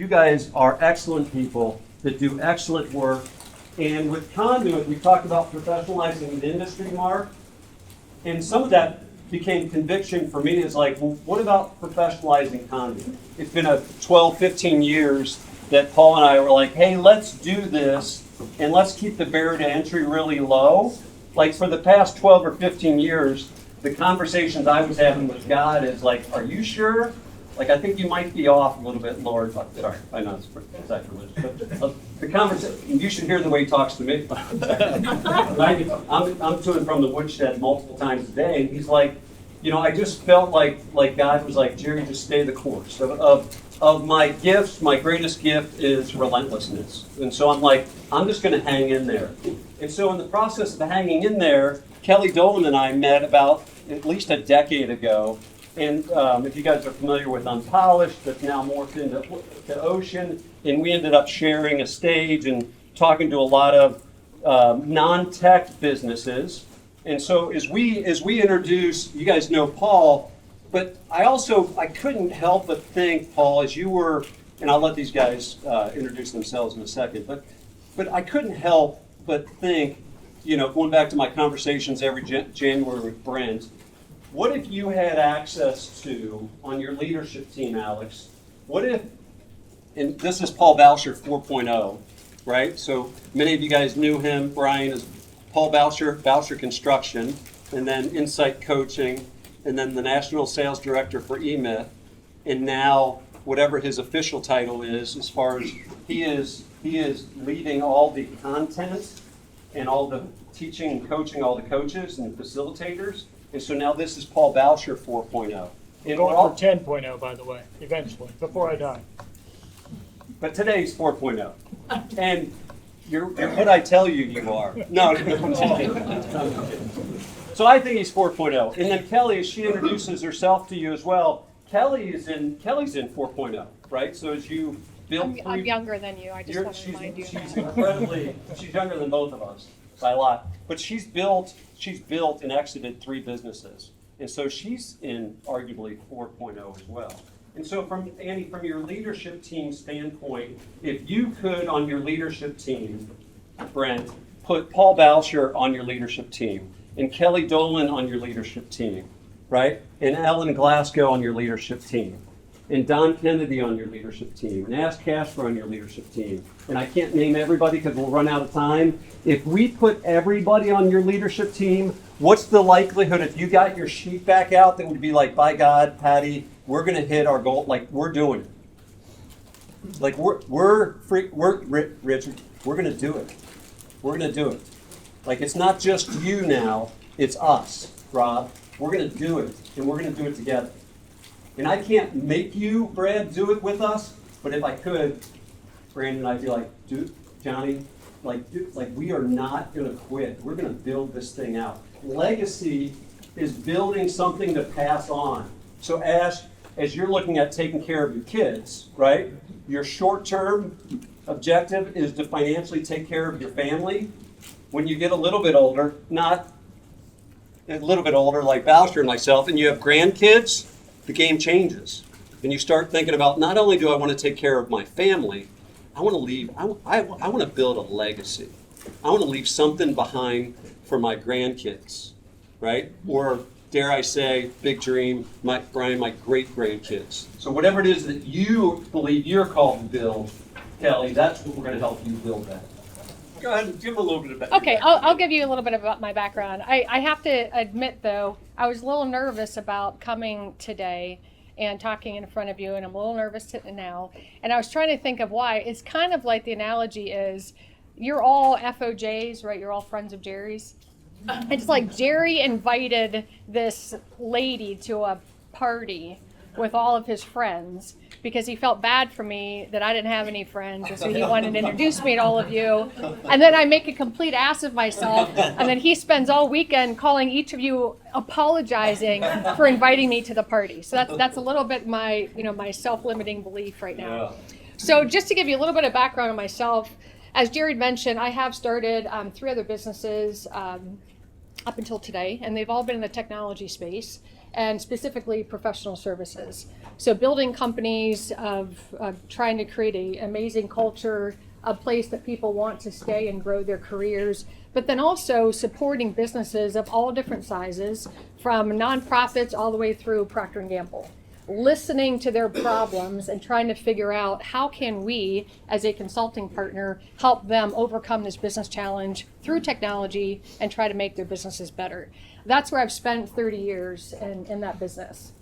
you guys are excellent people that do excellent work. And with Conduit, we talked about professionalizing the industry, Mark. And some of that became conviction for me. Is like, well, what about professionalizing Conduit? It's been a 12, 15 years that Paul and I were like, hey, let's do this, and let's keep the barrier to entry really low. Like for the past 12 or 15 years, the conversations I was having with God is like, are you sure? Like, I think you might be off a little bit, Lord. Sorry, I know it's sacrilegious, but the conversation, you should hear the way he talks to me. I'm to and from the woodshed multiple times a day, and he's like, you know, I just felt like God was like, Jerry, just stay the course. Of my gifts, my greatest gift is relentlessness. And so I'm like, I'm just going to hang in there. And so in the process of hanging in there, Kelly Dolan and I met about at least a decade ago. And if you guys are familiar with Unpolished, that's now morphed into Ocean. And we ended up sharing a stage and talking to a lot of non-tech businesses. And so as we introduce, you guys know Paul, but I couldn't help but think, Paul, as you were, and I'll let these guys introduce themselves in a second, but I couldn't help but think, you know, going back to my conversations every January with Brent, what if you had access to, on your leadership team, Alex, what if, and this is Paul Boucher 4.0, right? So many of you guys knew him. Brian is Paul Boucher, Boucher Construction, and then Insight Coaching, and then the National Sales Director for eMyth, and now whatever his official title is, as far as he is leading all the content and all the teaching and coaching all the coaches and facilitators. And so now this is Paul Boucher 4.0. We're going for 10.0, by the way, eventually, before I die. But today's 4.0. And you're what I tell you you are. No, I'm kidding. So I think he's 4.0. And then Kelly, as she introduces herself to you as well, Kelly's in 4.0, right? So as you build, I'm younger than you. I just want to remind you. She's younger than both of us by a lot. But she's built and exited 3 businesses. And so she's in arguably 4.0 as well. And so from your leadership team standpoint, if you could on your leadership team, Brent, put Paul Boucher on your leadership team, and Kelly Dolan on your leadership team, right? And Ellen Glasgow on your leadership team, and Don Kennedy on your leadership team, and Ash Casper on your leadership team. And I can't name everybody because we'll run out of time. If we put everybody on your leadership team, what's the likelihood if you got your sheet back out that would be like, by God, Patty, we're going to hit our goal, like we're doing it. Like Richard, we're going to do it. We're going to do it. Like it's not just you now, it's us, Rob. We're going to do it, and we're going to do it together. And I can't make you, Brad, do it with us, but if I could, Brandon, I'd be like, dude, Johnny, like we are not going to quit. We're going to build this thing out. Legacy is building something to pass on. So as you're looking at taking care of your kids, right? Your short-term objective is to financially take care of your family. When you get a little bit older, not a little bit older like Boucher and myself, and you have grandkids, the game changes. And you start thinking about, not only do I want to take care of my family, I want to leave, I want to build a legacy. I want to leave something behind for my grandkids, right? Or dare I say, big dream, my great-grandkids. So whatever it is that you believe you're called to build, Kelly, that's what we're going to help you build that. Go ahead and give a little bit about Okay, I'll give you a little bit about my background. I have to admit, though, I was a little nervous about coming today and talking in front of you, and I'm a little nervous now. And I was trying to think of why. It's kind of like the analogy is, you're all FOJs, right? You're all friends of Jerry's. It's like Jerry invited this lady to a party with all of his friends because he felt bad for me that I didn't have any friends, and so he wanted to introduce me to all of you. And then I make a complete ass of myself, and then he spends all weekend calling each of you apologizing for inviting me to the party. So that's a little bit my self-limiting belief right now. Yeah. So just to give you a little bit of background on myself, as Jared mentioned, I have started 3 other businesses up until today, and they've all been in the technology space. and specifically professional services. So building companies of trying to create an amazing culture, a place that people want to stay and grow their careers, but then also supporting businesses of all different sizes, from nonprofits all the way through Procter & Gamble. Listening to their problems and trying to figure out how can we, as a consulting partner, help them overcome this business challenge through technology and try to make their businesses better. That's where I've spent 30 years in that business.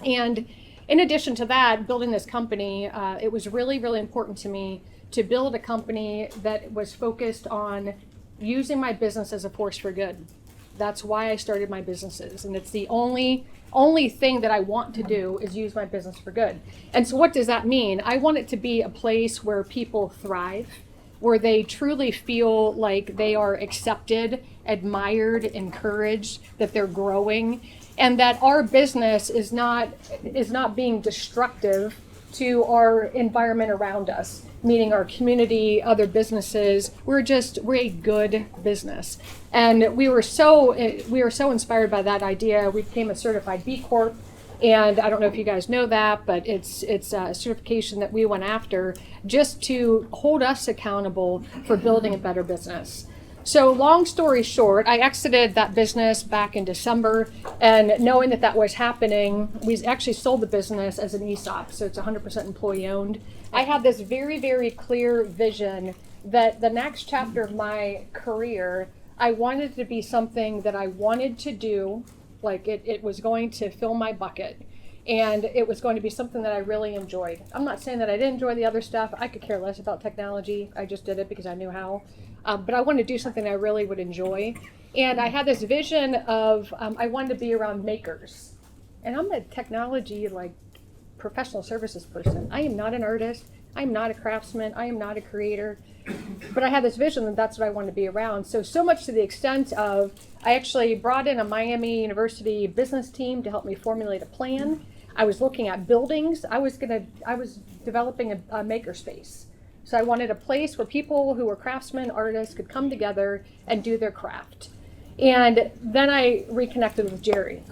And in addition to that, building this company, it was really, really important to me to build a company that was focused on using my business as a force for good. That's why I started my businesses, and it's the only thing that I want to do is use my business for good. And so what does that mean? I want it to be a place where people thrive, where they truly feel like they are accepted, admired, encouraged, that they're growing, and that our business is not being destructive to our environment around us, meaning our community, other businesses. We're a good business. And we were so inspired by that idea. We became a certified B Corp. And I don't know if you guys know that, but it's a certification that we went after just to hold us accountable for building a better business. So long story short, I exited that business back in December, and knowing that was happening, we actually sold the business as an ESOP, so it's 100% employee owned. I had this very, very clear vision that the next chapter of my career, I wanted it to be something that I wanted to do, like it was going to fill my bucket. And it was going to be something that I really enjoyed. I'm not saying that I didn't enjoy the other stuff. I could care less about technology. I just did it because I knew how. But I wanted to do something I really would enjoy. And I had this vision of, I wanted to be around makers. And I'm a technology, professional services person. I am not an artist. I am not a craftsman. I am not a creator. But I had this vision that that's what I wanted to be around. So much to the extent of, I actually brought in a Miami University business team to help me formulate a plan. I was looking at buildings. I was developing a maker space. So I wanted a place where people who were craftsmen, artists could come together and do their craft. And then I reconnected with Jerry.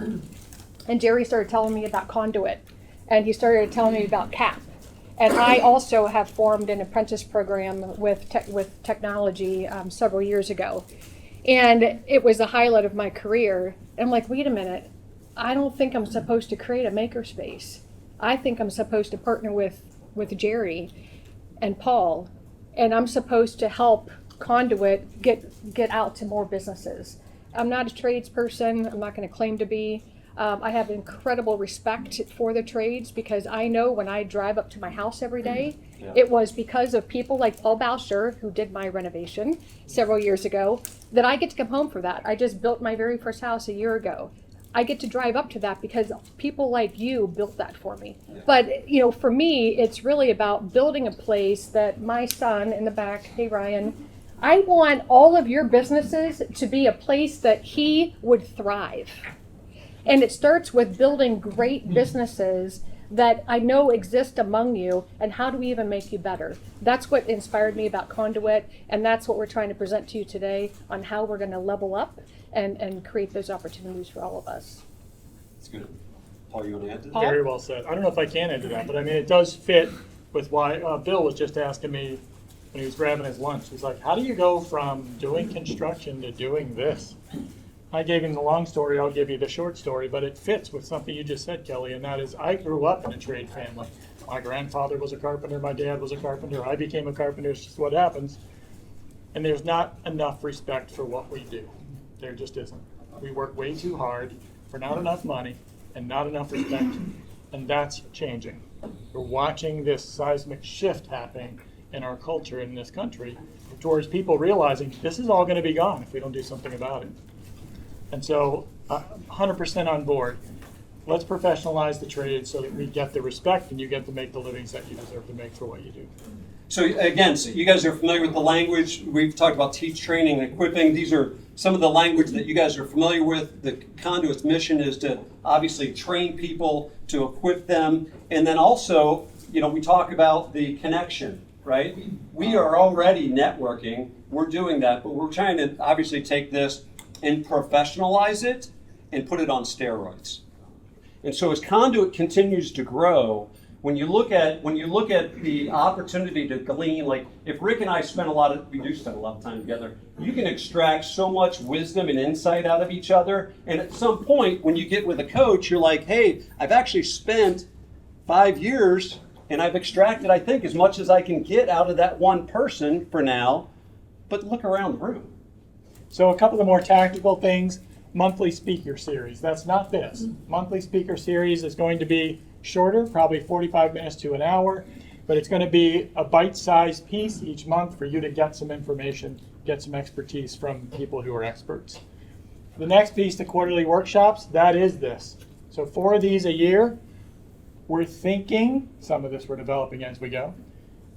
And Jerry started telling me about Conduit. And he started telling me about CAP. And I also have formed an apprentice program with technology several years ago. And it was the highlight of my career. And I'm like, wait a minute. I don't think I'm supposed to create a makerspace. I think I'm supposed to partner with Jerry and Paul, and I'm supposed to help Conduit get out to more businesses. I'm not a tradesperson. I'm not going to claim to be. I have incredible respect for the trades because I know when I drive up to my house every day, it was because of people like Paul Boucher, who did my renovation several years ago, that I get to come home for that. I just built my very first house a year ago. I get to drive up to that because people like you built that for me. But, for me, it's really about building a place that my son in the back, hey, Ryan, I want all of your businesses to be a place that he would thrive. And it starts with building great businesses that I know exist among you, and how do we even make you better? That's what inspired me about Conduit, and that's what we're trying to present to you today on how we're going to level up and create those opportunities for all of us. That's good. Paul, you want to add to that? Very well said. I don't know if I can add to that, but I mean, it does fit with why Bill was just asking me when he was grabbing his lunch. He's like, how do you go from doing construction to doing this? I gave him the long story, I'll give you the short story, but it fits with something you just said, Kelly, and that is I grew up in a trade family. My grandfather was a carpenter, my dad was a carpenter, I became a carpenter, it's just what happens. And there's not enough respect for what we do. There just isn't. We work way too hard for not enough money and not enough respect, and that's changing. We're watching this seismic shift happening in our culture in this country towards people realizing this is all going to be gone if we don't do something about it. And so 100% on board. Let's professionalize the trade so that we get the respect and you get to make the livings that you deserve to make for what you do. So again, so you guys are familiar with the language. We've talked about teach, training, and equipping. These are some of the language that you guys are familiar with. The Conduit's mission is to obviously train people, to equip them, and then also, we talk about the connection, right? We are already networking. We're doing that, but we're trying to obviously take this and professionalize it and put it on steroids. And so as Conduit continues to grow, when you look at the opportunity to glean, like if Rick and I we do spend a lot of time together, you can extract so much wisdom and insight out of each other. And at some point, when you get with a coach, you're like, hey, I've actually spent 5 years and I've extracted, I think, as much as I can get out of that one person for now. But look around the room. So a couple of more tactical things. Monthly speaker series. That's not this. Monthly speaker series is going to be shorter, probably 45 minutes to an hour, but it's going to be a bite-sized piece each month for you to get some information, get some expertise from people who are experts. The next piece, the quarterly workshops, that is this. So 4 of these a year. We're thinking, some of this we're developing as we go,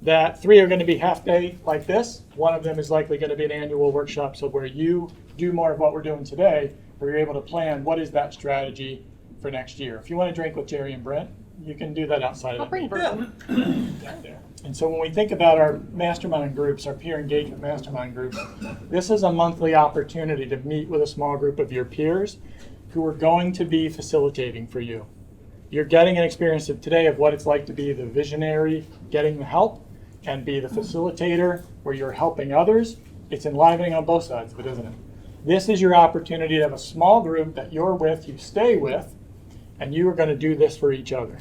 that 3 are going to be half day like this. One of them is likely going to be an annual workshop, so where you do more of what we're doing today, where you're able to plan what is that strategy for next year. If you want to drink with Jerry and Brent, you can do that outside of I'll that. bring There. And so when we think about our mastermind groups, our peer engagement mastermind groups, this is a monthly opportunity to meet with a small group of your peers who are going to be facilitating for you. You're getting an experience of today of what it's like to be the visionary, getting the help, and be the facilitator where you're helping others. It's enlivening on both sides of it, isn't it? This is your opportunity to have a small group that you're with, you stay with, and you are going to do this for each other.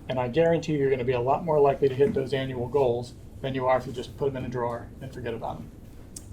And I guarantee you're going to be a lot more likely to hit those annual goals than you are if you just put them in a drawer and forget about them.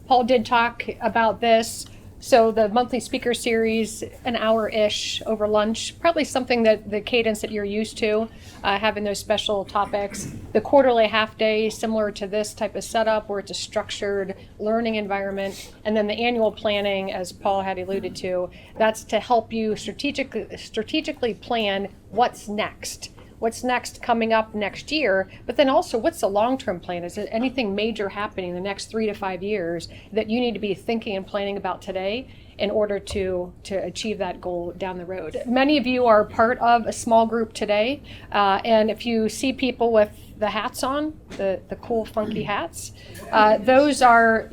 Paul did talk about this. So the monthly speaker series, an hour-ish over lunch, probably something that the cadence that you're used to, having those special topics. The quarterly half-day, similar to this type of setup where it's a structured learning environment. And then the annual planning, as Paul had alluded to, that's to help you strategically plan what's next. What's next coming up next year, but then also what's the long-term plan? Is there anything major happening in the next 3 to 5 years that you need to be thinking and planning about today in order to achieve that goal down the road? Many of you are part of a small group today, and if you see people with the hats on, the cool funky hats, those are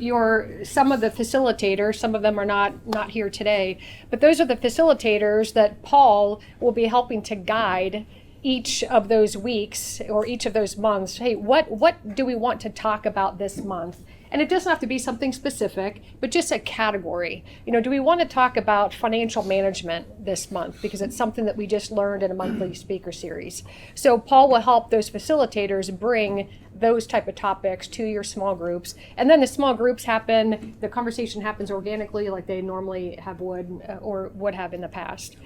some of the facilitators. Some of them are not here today, but those are the facilitators that Paul will be helping to guide each of those weeks or each of those months. Hey, what do we want to talk about this month? And it doesn't have to be something specific, but just a category. Do we want to talk about financial management this month? Because it's something that we just learned in a monthly speaker series. So Paul will help those facilitators bring those type of topics to your small groups. And then the small groups the conversation happens organically like they normally would have in the past.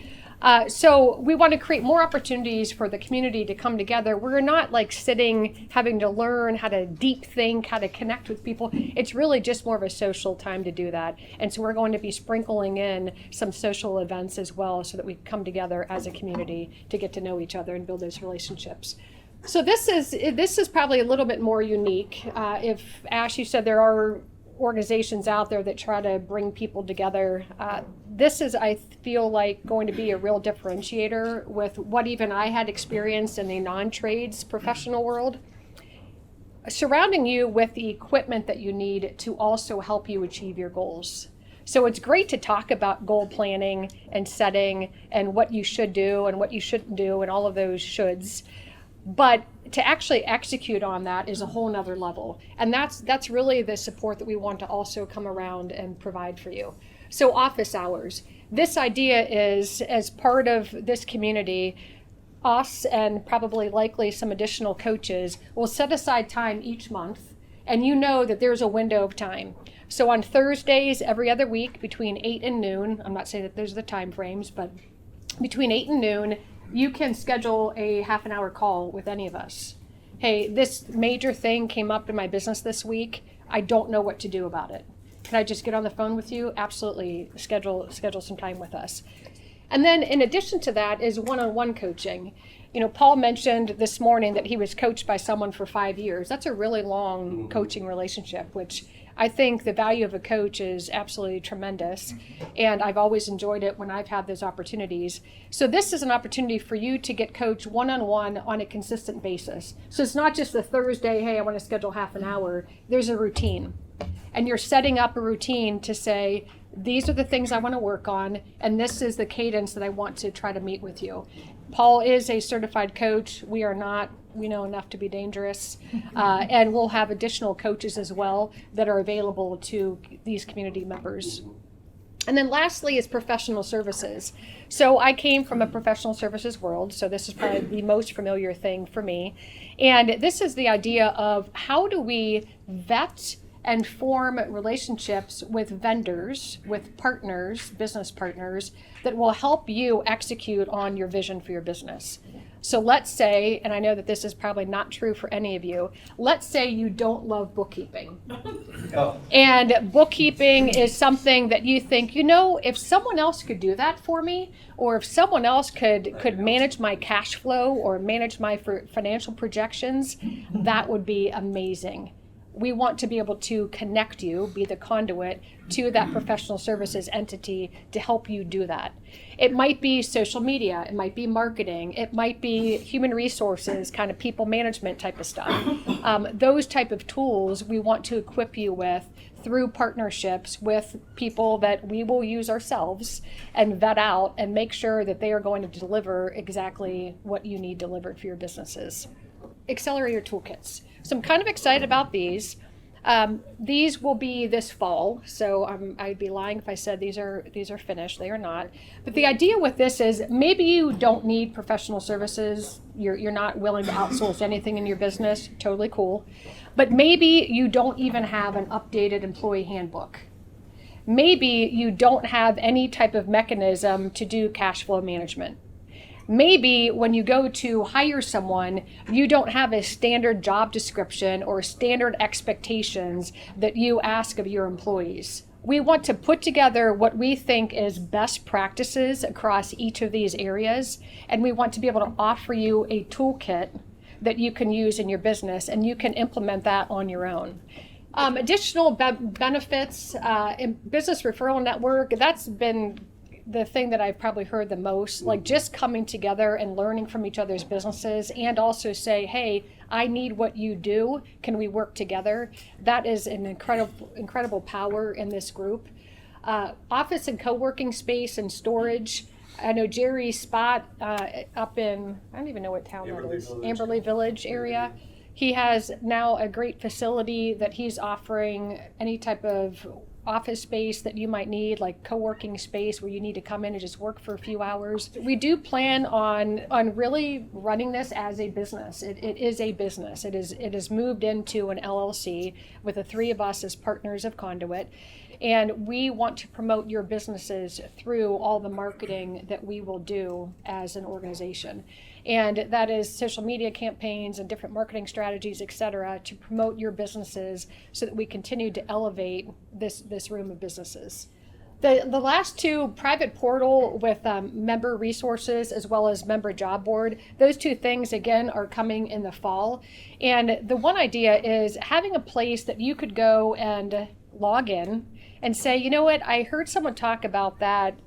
So we want to create more opportunities for the community to come together. We're not like sitting, having to learn how to deep think, how to connect with people. It's really just more of a social time to do that. And so we're going to be sprinkling in some social events as well so that we come together as a community to get to know each other and build those relationships. So this is probably a little bit more unique. If Ash, you said there are organizations out there that try to bring people together. This is, I feel like, going to be a real differentiator with what even I had experienced in the non-trades professional world. Surrounding you with the equipment that you need to also help you achieve your goals. So it's great to talk about goal planning and setting and what you should do and what you shouldn't do and all of those shoulds. But to actually execute on that is a whole nother level. And that's really the support that we want to also come around and provide for you. So office hours. This idea is, as part of this community, us and probably likely some additional coaches will set aside time each month, and you know that there's a window of time. So on Thursdays every other week between 8 and noon, I'm not saying that those are the time frames, but between 8 and noon, you can schedule a half an hour call with any of us. Hey, this major thing came up in my business this week. I don't know what to do about it. Can I just get on the phone with you? Absolutely. Schedule some time with us. And then in addition to that is one-on-one coaching. Paul mentioned this morning that he was coached by someone for 5 years. That's a really long coaching relationship, which I think the value of a coach is absolutely tremendous. And I've always enjoyed it when I've had those opportunities. So this is an opportunity for you to get coached one-on-one on a consistent basis. So it's not just a Thursday, hey, I want to schedule half an hour. There's a routine. And you're setting up a routine to say, these are the things I want to work on, and this is the cadence that I want to try to meet with you. Paul is a certified coach. We are not. We know enough to be dangerous. And we'll have additional coaches as well that are available to these community members. And then lastly is professional services. So I came from a professional services world, so this is probably the most familiar thing for me. And this is the idea of how do we vet and form relationships with vendors, with partners, business partners, that will help you execute on your vision for your business. So let's say, and I know that this is probably not true for any of you, let's say you don't love bookkeeping. Oh. And bookkeeping is something that you think, if someone else could do that for me, or if someone else could manage my cash flow or manage my financial projections, that would be amazing. We want to be able to connect you, be the conduit to that professional services entity to help you do that. It might be social media, it might be marketing, it might be human resources, kind of people management type of stuff. Those type of tools we want to equip you with through partnerships with people that we will use ourselves and vet out and make sure that they are going to deliver exactly what you need delivered for your businesses. Accelerator toolkits. So I'm kind of excited about these. These will be this fall, so I'd be lying if I said these are finished. They are not. But the idea with this is maybe you don't need professional services. You're not willing to outsource anything in your business. Totally cool. But maybe you don't even have an updated employee handbook. Maybe you don't have any type of mechanism to do cash flow management. Maybe when you go to hire someone, you don't have a standard job description or standard expectations that you ask of your employees. We want to put together what we think is best practices across each of these areas, and we want to be able to offer you a toolkit that you can use in your business, and you can implement that on your own. Additional benefits, in business referral network, that's been the thing that I've probably heard the most, like just coming together and learning from each other's businesses, and also say, hey, I need what you do. Can we work together? That is an incredible power in this group. Office and co-working space and storage. I know Jerry's spot up in, I don't even know what town that is, Amberley Village area. He has now a great facility that he's offering any type of office space that you might need, like co-working space where you need to come in and just work for a few hours. We do plan on really running this as a business. It is a business. It is moved into an LLC with the three of us as partners of Conduit. And we want to promote your businesses through all the marketing that we will do as an organization. And that is social media campaigns and different marketing strategies, et cetera, to promote your businesses so that we continue to elevate this room of businesses. The last two, private portal with member resources as well as member job board, those two things, again, are coming in the fall. And the one idea is having a place that you could go and log in and say, you know what, I heard someone talk about that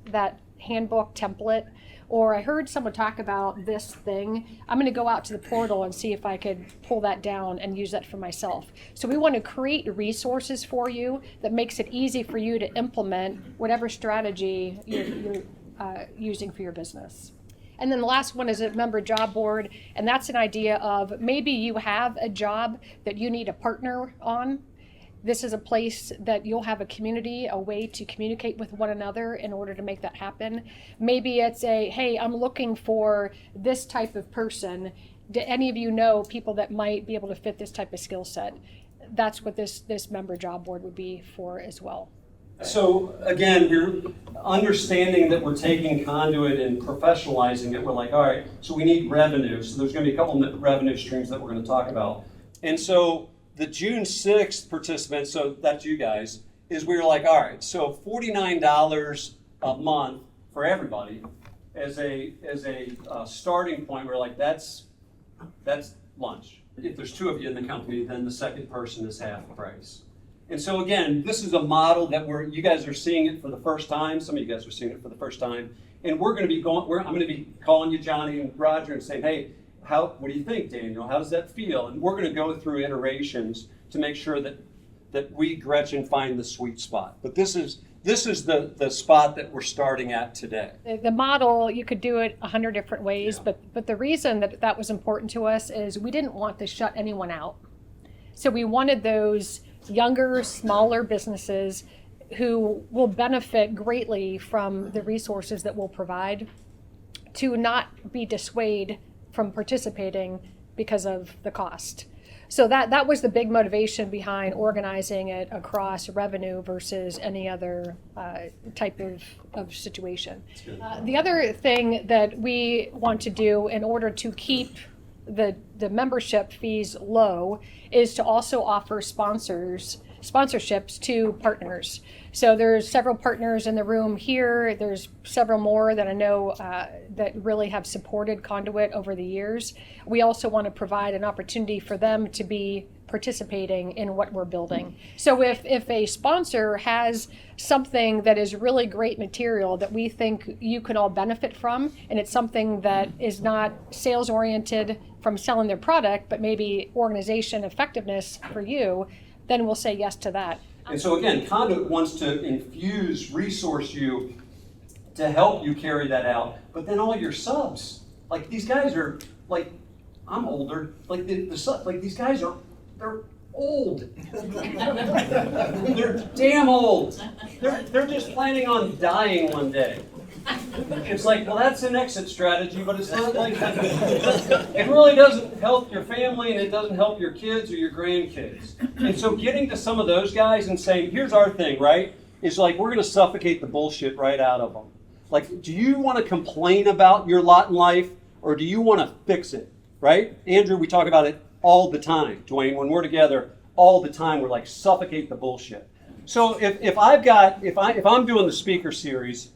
handbook template, or I heard someone talk about this thing. I'm going to go out to the portal and see if I could pull that down and use that for myself. So we want to create resources for you that makes it easy for you to implement whatever strategy you're using for your business. And then the last one is a member job board, and that's an idea of maybe you have a job that you need a partner on. This is a place that you'll have a community, a way to communicate with one another in order to make that happen. Maybe it's hey, I'm looking for this type of person. Do any of you know people that might be able to fit this type of skill set? That's what this member job board would be for as well. So again, we're understanding that we're taking Conduit and professionalizing it. We're like, all right, so we need revenue. So there's going to be a couple of revenue streams that we're going to talk about. And so the June 6th participants, so that's you guys, is we were like, all right, so $49 a month for everybody as a starting point. We're like, that's lunch. If there's two of you in the company, then the second person is half the price. And so again, this is a model that you guys are seeing it for the first time. Some of you guys are seeing it for the first time. And I'm going to be calling you Johnny and Roger and saying, hey, what do you think, Daniel? How does that feel? And we're going to go through iterations to make sure that we, Gretchen, find the sweet spot. But this is this is the spot that we're starting at today. The model, you could do it 100 different ways, Yeah. but the reason that that was important to us is we didn't want to shut anyone out. So we wanted those younger, smaller businesses who will benefit greatly from the resources that we'll provide to not be dissuaded from participating because of the cost. So that was the big motivation behind organizing it across revenue versus any other type of situation. The other thing that we want to do in order to keep the membership fees low is to also offer sponsorships to partners. So there's several partners in the room here. There's several more that I know that really have supported Conduit over the years. We also want to provide an opportunity for them to be participating in what we're building. So if a sponsor has something that is really great material that we think you could all benefit from, and it's something that is not sales oriented from selling their product, but maybe organization effectiveness for you, then we'll say yes to that. And so again, Conduit wants to resource you to help you carry that out. But then all your subs, like these guys are, like, I'm older, like the subs, like these guys are, they're old. They're damn old. They're just planning on dying one day. It's like, well, that's an exit strategy, but it's not like it really doesn't help your family, and it doesn't help your kids or your grandkids. And so getting to some of those guys and saying, here's our thing, right? It's like, we're going to suffocate the bullshit right out of them. Like, do you want to complain about your lot in life, or do you want to fix it, right? Andrew, we talk about it all the time. Dwayne, when we're together, all the time, we're like, suffocate the bullshit. So if I'm doing the speaker series,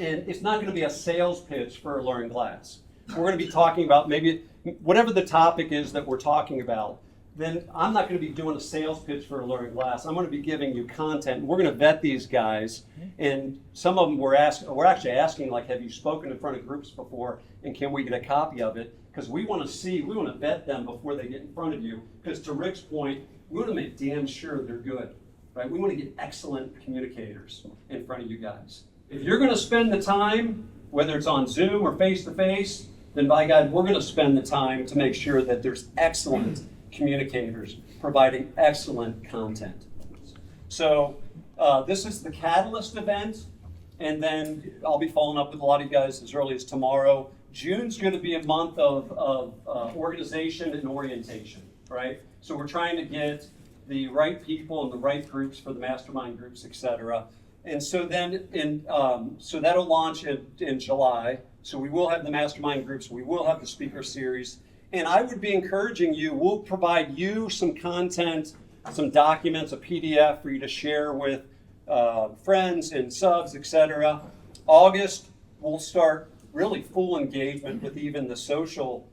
and it's not going to be a sales pitch for Alluring Glass. We're going to be talking about maybe whatever the topic is that we're talking about. Then I'm not going to be doing a sales pitch for Alluring Glass. I'm going to be giving you content. We're going to vet these guys, and some of them we're actually asking, like, have you spoken in front of groups before, and can we get a copy of it? Because we want to vet them before they get in front of you. Because to Rick's point, we want to make damn sure they're good, right? We want to get excellent communicators in front of you guys. If you're going to spend the time, whether it's on Zoom or face-to-face, then by God, we're going to spend the time to make sure that there's excellent communicators providing excellent content. So this is the Catalyst event, and then I'll be following up with a lot of you guys as early as tomorrow. June's going to be a month of organization and orientation, right? So we're trying to get the right people and the right groups for the mastermind groups, et cetera. And so then, so that'll launch in July. So we will have the mastermind groups. We will have the speaker series. And I would be encouraging you, we'll provide you some content, some documents, a PDF for you to share with friends and subs, etc. August, we'll start really full engagement with even the social,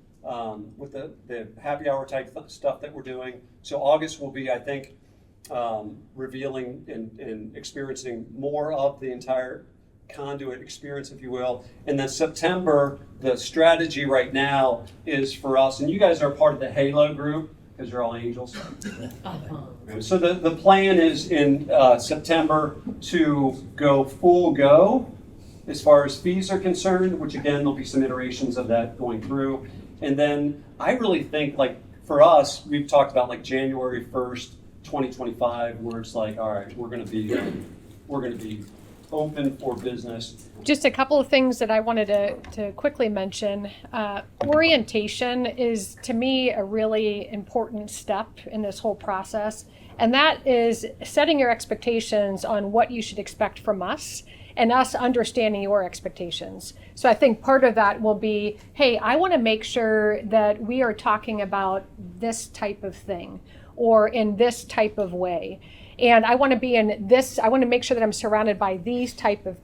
with the happy hour type stuff that we're doing. So August will be, I think, revealing and experiencing more of the entire Conduit experience, if you will. And then September, the strategy right now is for us, and you guys are part of the Halo group because you're all angels. So the plan is in September to go full go as far as fees are concerned, which again, there'll be some iterations of that going through. And then I really think, like, for us, we've talked about like January 1st, 2025, where it's like, all right, we're going to be open for business. Just a couple of things that I wanted to quickly mention. Orientation is, to me, a really important step in this whole process. And that is setting your expectations on what you should expect from us and us understanding your expectations. So I think part of that will be, hey, I want to make sure that we are talking about this type of thing or in this type of way. And I want to be in this, I want to make sure that I'm surrounded by these type of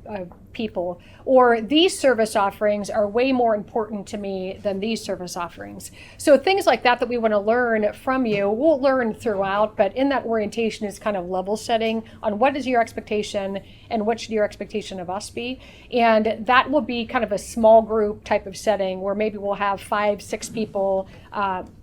people, or these service offerings are way more important to me than these service offerings. So things like that we want to learn from you, we'll learn throughout, but in that orientation is kind of level setting on what is your expectation and what should your expectation of us be. And that will be kind of a small group type of setting where maybe we'll have 5-6 people,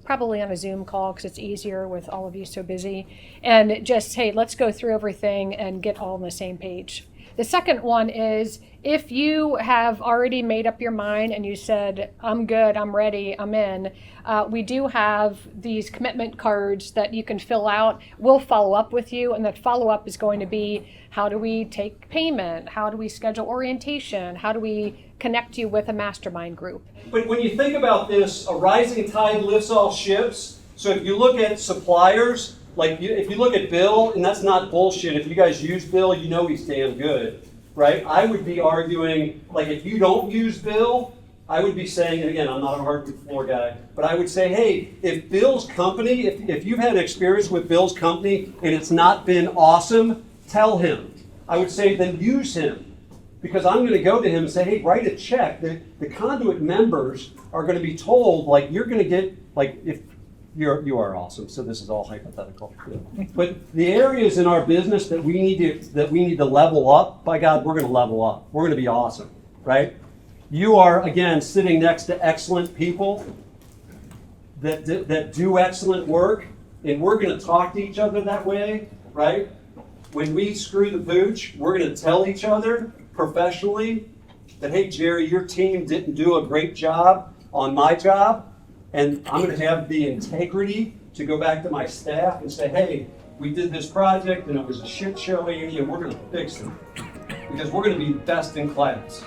probably on a Zoom call because it's easier with all of you so busy, and just, hey, let's go through everything and get all on the same page. The second one is if you have already made up your mind and you said, I'm good, I'm ready, I'm in, we do have these commitment cards that you can fill out. We'll follow up with you, and that follow-up is going to be, how do we take payment? How do we schedule orientation? How do we connect you with a mastermind group? But when you think about this, a rising tide lifts all ships. So if you look at suppliers, if you look at Bill, and that's not bullshit, if you guys use Bill, you know he's damn good, right? I would be arguing, if you don't use Bill, I would be saying, and again, I'm not a hardwood floor guy, but I would say, hey, if Bill's company, if you've had an experience with Bill's company and it's not been awesome, tell him. I would say, then use him. Because I'm going to go to him and say, hey, write a check. The Conduit members are going to be told, you're going to get, if you are awesome, so this is all hypothetical. But the areas in our business that we need to level up, by God, we're going to level up. We're going to be awesome, right? You are, again, sitting next to excellent people that do excellent work, and we're going to talk to each other that way, right? When we screw the pooch, we're going to tell each other professionally that, hey, Jerry, your team didn't do a great job on my job, and I'm going to have the integrity to go back to my staff and say, hey, we did this project and it was a shit show, Andy, and we're going to fix it because we're going to be best in class.